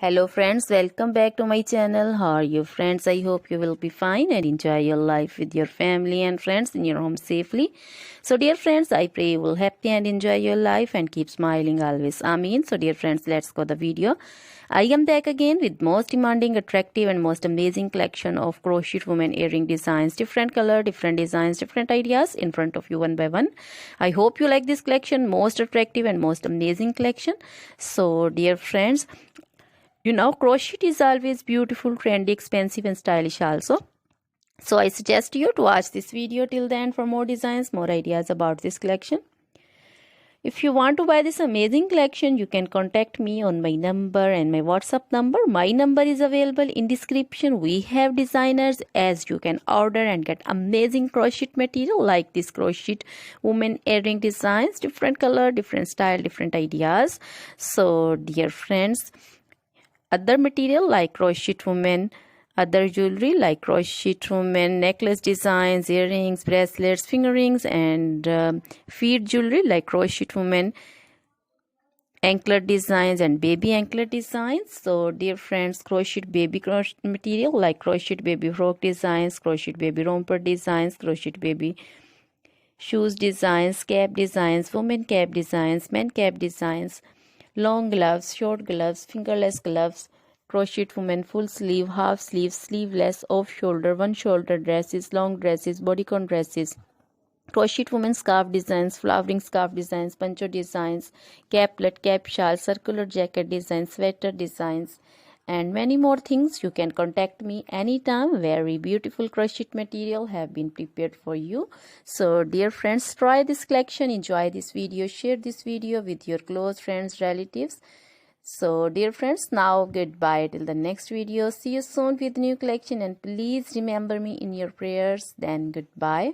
Hello friends, welcome back to my channel. How are you friends? I hope you will be fine and enjoy your life with your family and friends in your home safely. So dear friends, I pray you will happy and enjoy your life and keep smiling always. Amen. So dear friends, let's go the video. I am back again with most demanding, attractive and most amazing collection of crochet women earring designs, different color, different designs, different ideas in front of you one by one. I hope you like this collection, most attractive and most amazing collection. So dear friends, crochet is always beautiful, trendy, expensive and stylish also. So I suggest you to watch this video till the end for more designs, more ideas about this collection. If you want to buy this amazing collection, you can contact me on my number and my WhatsApp number. My number is available in description. We have designers as you can order and get amazing crochet material like this crochet woman earring designs, different color, different style, different ideas. So dear friends, other material like crochet women, other jewelry like crochet women necklace designs, earrings, bracelets, finger rings and feet jewelry like crochet women anklet designs and baby anklet designs. So dear friends, crochet baby crochet material like crochet baby frock designs, crochet baby romper designs, crochet baby shoes designs, cap designs, women cap designs, men cap designs, long gloves, short gloves, fingerless gloves, crochet women full sleeve, half sleeve, sleeveless, off shoulder, one shoulder dresses, long dresses, bodycon dresses, crochet women scarf designs, flowering scarf designs, poncho designs, caplet, cap shawl, circular jacket designs, sweater designs and many more things. You can contact me anytime. Very beautiful crochet material have been prepared for you. So dear friends, try this collection, enjoy this video, share this video with your close friends, relatives. So dear friends, now goodbye till the next video. See you soon with new collection and please remember me in your prayers. Then goodbye.